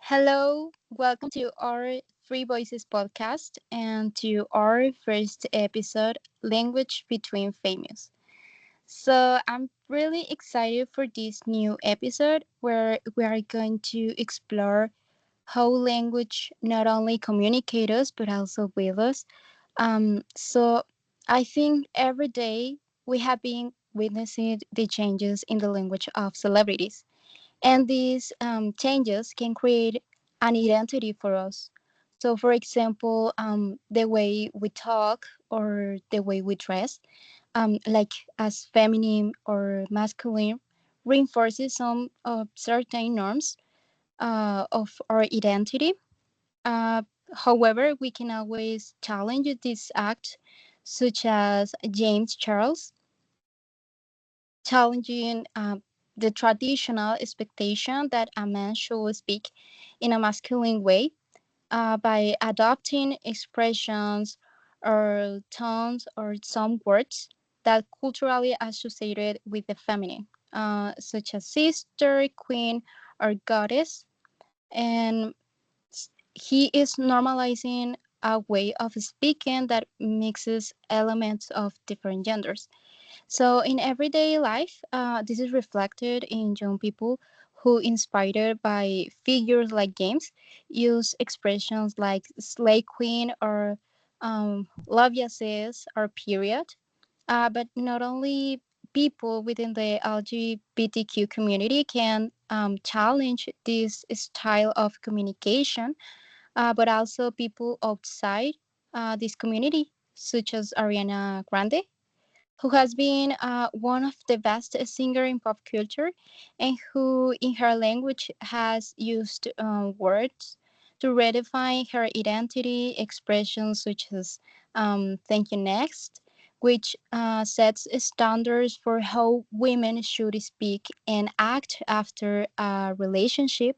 Hello, welcome to our Three Voices podcast and to our first episode, Language Between Famous. So, I'm really excited for this new episode where we are going to explore how language not only communicates us but also with us. So, I think every day we have been witnessing the changes in the language of celebrities, and these changes can create an identity for us. So, for example, the way we talk or the way we dress, like as feminine or masculine, reinforces some certain norms of our identity. Uh, However, we can always challenge this act, such as James Charles challenging the traditional expectation that a man should speak in a masculine way by adopting expressions or tones or some words that culturally associated with the feminine, such as sister, queen, or goddess. And he is normalizing a way of speaking that mixes elements of different genders. So, in everyday life, this is reflected in young people who, inspired by figures like James, use expressions like slay queen or love ya sis or period. But not only people within the LGBTQ community can challenge this style of communication, but also people outside this community, such as Ariana Grande, who has been one of the best singer in pop culture and who in her language has used words to redefine her identity expressions such as thank you next, which sets standards for how women should speak and act after a relationship,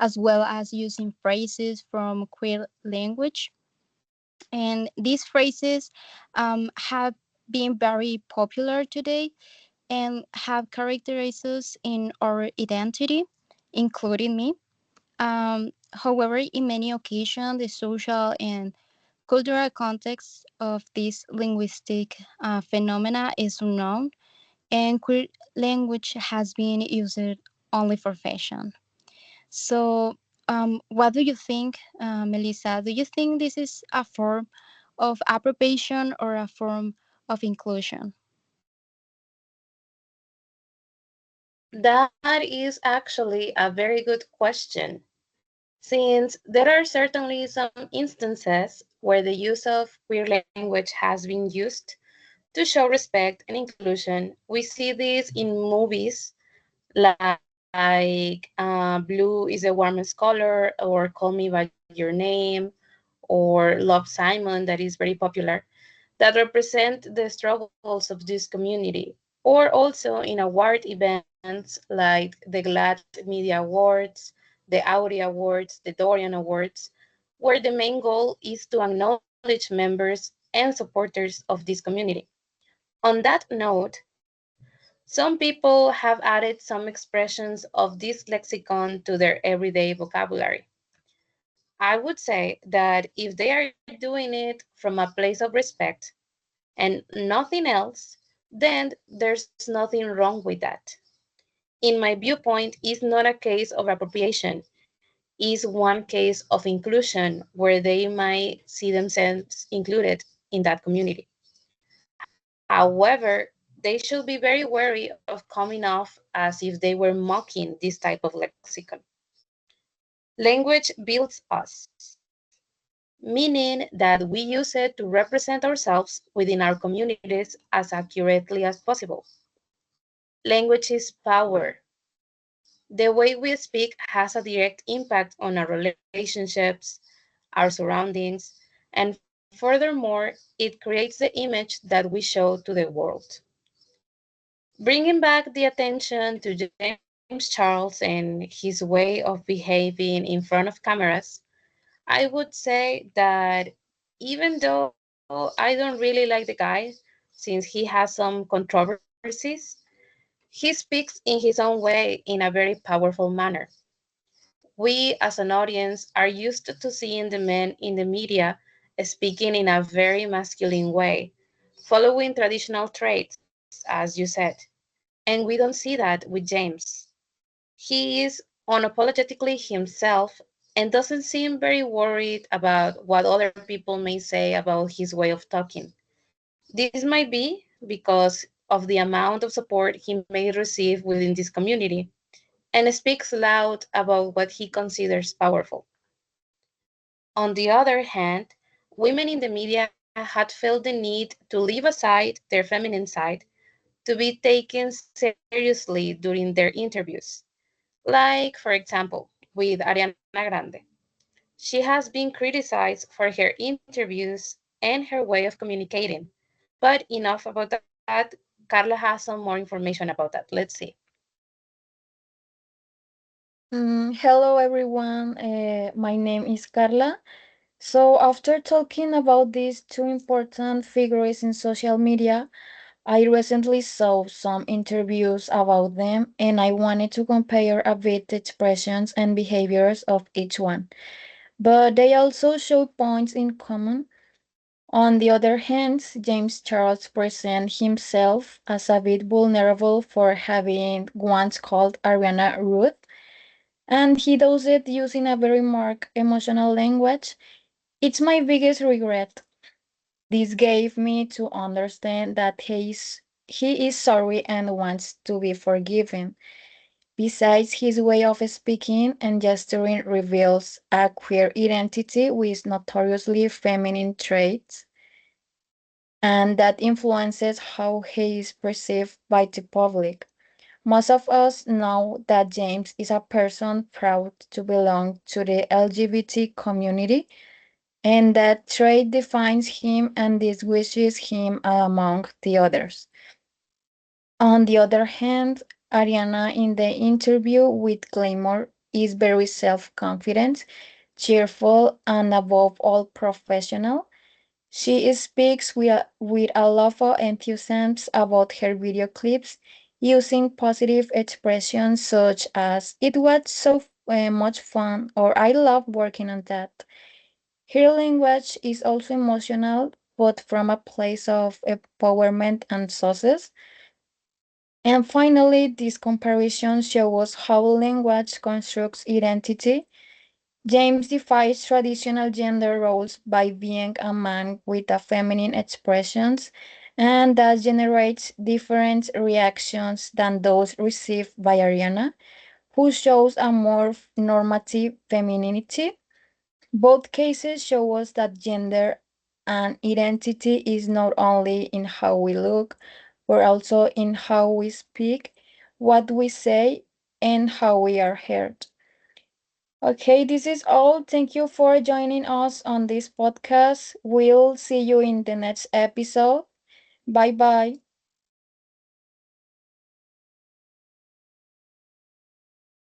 as well as using phrases from queer language. And these phrases have been very popular today and have characterized us in our identity, including me. However, in many occasions, the social and cultural context of this linguistic phenomena is unknown, and queer language has been used only for fashion. So, what do you think, Melissa? Do you think this is a form of appropriation or a form of inclusion? That is actually a very good question, since there are certainly some instances where the use of queer language has been used to show respect and inclusion. We see this in movies like Blue is the Warmest Color, or Call Me by Your Name, or Love Simon, that is very popular, that represent the struggles of this community, or also in award events like the GLAD Media Awards, the Audi Awards, the Dorian Awards, where the main goal is to acknowledge members and supporters of this community. On that note, some people have added some expressions of this lexicon to their everyday vocabulary. I would say that if they are doing it from a place of respect and nothing else, then there's nothing wrong with that. In my viewpoint, it's not a case of appropriation, it's one case of inclusion where they might see themselves included in that community. However, they should be very wary of coming off as if they were mocking this type of lexicon. Language builds us, meaning that we use it to represent ourselves within our communities as accurately as possible. Language is power. The way we speak has a direct impact on our relationships, our surroundings, and furthermore, it creates the image that we show to the world. Bringing back the attention to James Charles and his way of behaving in front of cameras, I would say that even though I don't really like the guy, since he has some controversies, he speaks in his own way in a very powerful manner. We, as an audience, are used to seeing the men in the media speaking in a very masculine way, following traditional traits, as you said. And we don't see that with James. He is unapologetically himself and doesn't seem very worried about what other people may say about his way of talking. This might be because of the amount of support he may receive within this community and speaks loud about what he considers powerful. On the other hand, women in the media had felt the need to leave aside their feminine side to be taken seriously during their interviews. Like, for example, with Ariana Grande. She has been criticized for her interviews and her way of communicating. But enough about that. Carla has some more information about that. Let's see. Hello, everyone. My name is Karla. So, after talking about these two important figures in social media, I recently saw some interviews about them and I wanted to compare a bit the expressions and behaviors of each one. But they also show points in common. On the other hand, James Charles presents himself as a bit vulnerable for having once called Ariana rude, and he does it using a very marked emotional language. It's my biggest regret. This gave me to understand that he is sorry and wants to be forgiven. Besides, his way of speaking and gesturing reveals a queer identity with notoriously feminine traits, and that influences how he is perceived by the public. Most of us know that James is a person proud to belong to the LGBT community, and that trait defines him and distinguishes him among the others. On the other hand, Ariana in the interview with Claymore is very self confident, cheerful, and above all professional. She speaks with a lot of enthusiasm about her video clips, using positive expressions such as, "It was so much fun," or "I love working on that." Her language is also emotional, but from a place of empowerment and success. And finally, this comparison shows how language constructs identity. James defies traditional gender roles by being a man with a feminine expressions, and that generates different reactions than those received by Ariana, who shows a more normative femininity. Both cases show us that gender and identity is not only in how we look, but also in how we speak, what we say, and how we are heard. Okay, this is all. Thank you for joining us on this podcast. We'll see you in the next episode. Bye bye.